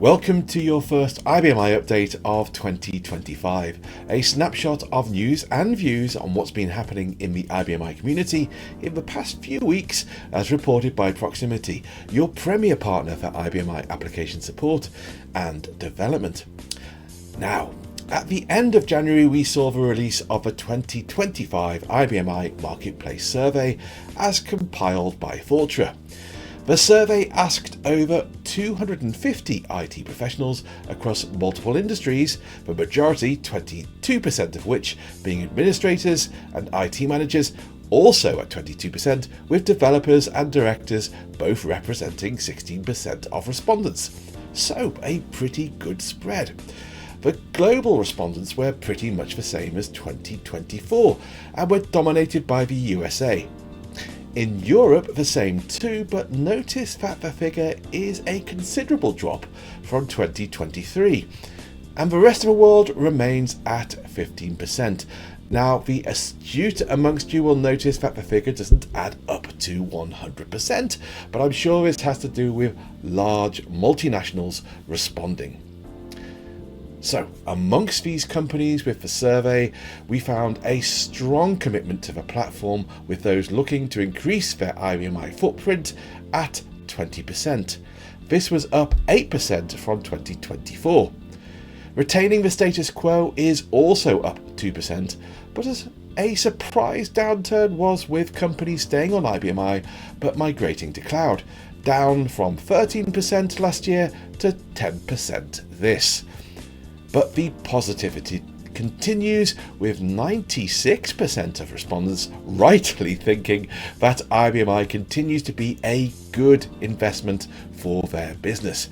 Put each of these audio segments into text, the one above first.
Welcome to your first IBMI update of 2025, a snapshot of news and views on what's been happening in the IBMI community in the past few weeks as reported by Proximity, your premier partner for IBMI application support and development. Now, at the end of January, we saw the release of the 2025 IBMI Marketplace Survey as compiled by Fortra. The survey asked over 250 IT professionals across multiple industries, the majority, 22% of which being administrators and IT managers, also at 22%, with developers and directors both representing 16% of respondents. So a pretty good spread. The global respondents were pretty much the same as 2024 and were dominated by the USA. In Europe, the same too, but notice that the figure is a considerable drop from 2023, and the rest of the world remains at 15%. Now, the astute amongst you will notice that the figure doesn't add up to 100%, but I'm sure this has to do with large multinationals responding. So, amongst these companies with the survey, we found a strong commitment to the platform, with those looking to increase their IBMI footprint at 20%. This was up 8% from 2024. Retaining the status quo is also up 2%, but as a surprise downturn was with companies staying on IBMI but migrating to cloud, down from 13% last year to 10% this. But the positivity continues, with 96% of respondents rightly thinking that IBMI continues to be a good investment for their business.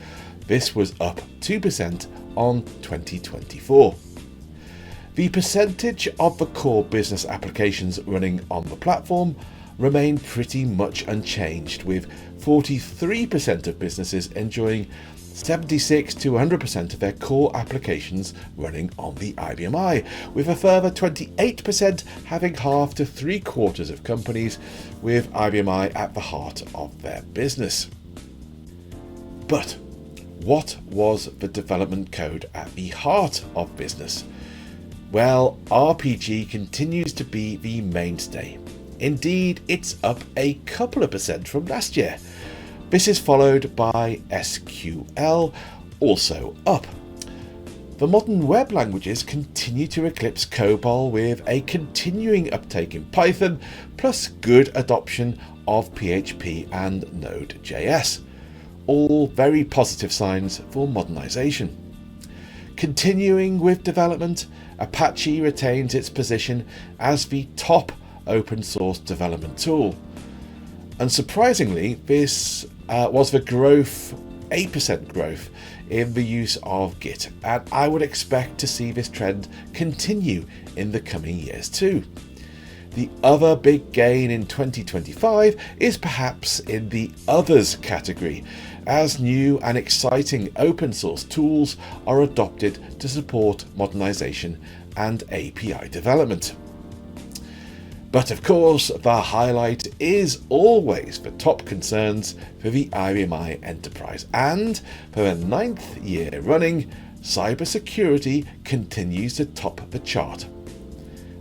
This was up 2% on 2024. The percentage of the core business applications running on the platform remained pretty much unchanged, with 43% of businesses enjoying 76 to 100% of their core applications running on the IBMI, with a further 28% having half to three quarters of companies with IBMI at the heart of their business. But what was the development code at the heart of business? Well, RPG continues to be the mainstay. Indeed, it's up a couple of percent from last year. This is followed by SQL, also up. The modern web languages continue to eclipse COBOL, with a continuing uptake in Python, plus good adoption of PHP and Node.js. All very positive signs for modernization. Continuing with development, Apache retains its position as the top open source development tool. Unsurprisingly, this was the 8% growth in the use of Git, and I would expect to see this trend continue in the coming years too. The other big gain in 2025 is perhaps in the others category, as new and exciting open source tools are adopted to support modernization and API development. But of course, the highlight is always the top concerns for the IBMI enterprise, and for the 9th year running, cybersecurity continues to top the chart.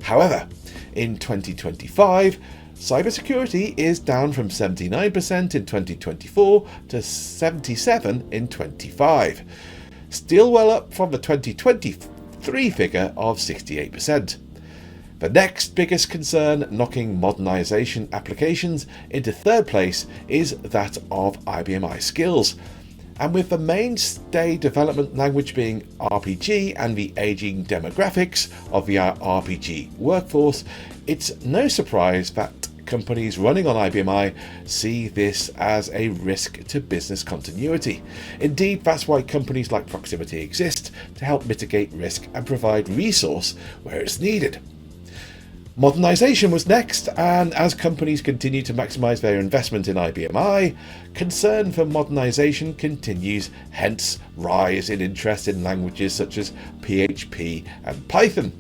However, in 2025, cybersecurity is down from 79% in 2024 to 77% in 2025, still well up from the 2023 figure of 68%. The next biggest concern knocking modernization applications into third place is that of IBMI skills. And with the mainstay development language being RPG and the aging demographics of the RPG workforce, it's no surprise that companies running on IBMI see this as a risk to business continuity. Indeed, that's why companies like Proximity exist, to help mitigate risk and provide resource where it's needed. Modernization was next, and as companies continue to maximize their investment in IBMI, concern for modernization continues, hence rise in interest in languages such as PHP and Python.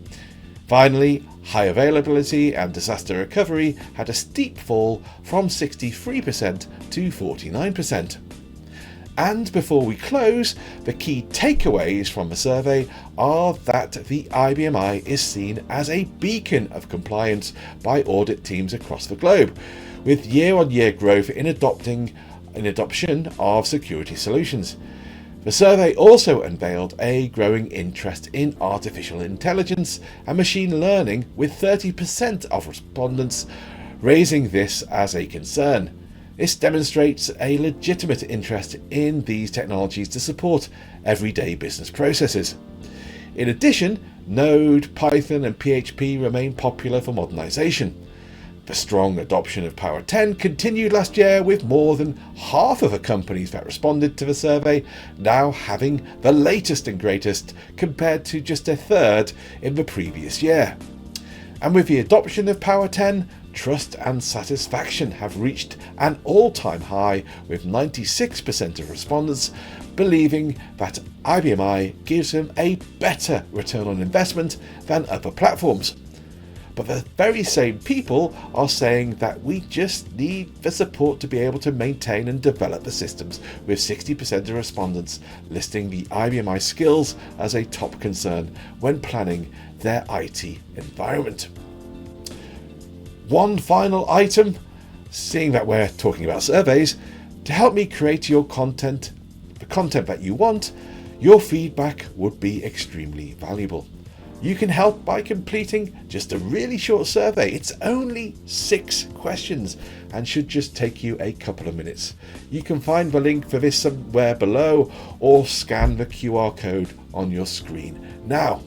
Finally, high availability and disaster recovery had a steep fall from 63% to 49%. And before we close, the key takeaways from the survey are that the IBMI is seen as a beacon of compliance by audit teams across the globe, with year-on-year growth in adoption of security solutions. The survey also unveiled a growing interest in artificial intelligence and machine learning, with 30% of respondents raising this as a concern. This demonstrates a legitimate interest in these technologies to support everyday business processes. In addition, Node, Python and PHP remain popular for modernization. The strong adoption of Power 10 continued last year, with more than half of the companies that responded to the survey now having the latest and greatest, compared to just a third in the previous year. And with the adoption of Power 10, trust and satisfaction have reached an all-time high, with 96% of respondents believing that IBMI gives them a better return on investment than other platforms. But the very same people are saying that we just need the support to be able to maintain and develop the systems, with 60% of respondents listing the IBMI skills as a top concern when planning their IT environment. One final item, seeing that we're talking about surveys, to help me create your content, the content that you want, your feedback would be extremely valuable. You can help by completing just a really short survey. It's only 6 questions and should just take you a couple of minutes. You can find the link for this somewhere below, or scan the QR code on your screen now.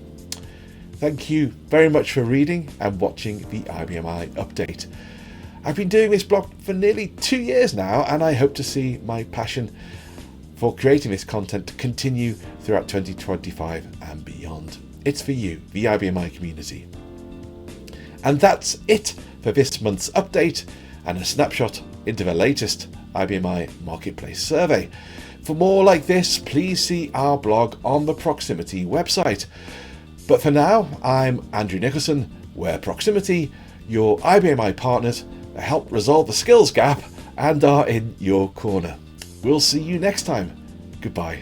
Thank you very much for reading and watching the IBMI update. I've been doing this blog for nearly 2 years now, and I hope to see my passion for creating this content to continue throughout 2025 and beyond. It's for you, the IBMI community. And that's it for this month's update and a snapshot into the latest IBMI Marketplace survey. For more like this, please see our blog on the Proximity website. But for now, I'm Andrew Nicholson, where Proximity, your IBMI partners that help resolve the skills gap and are in your corner. We'll see you next time. Goodbye.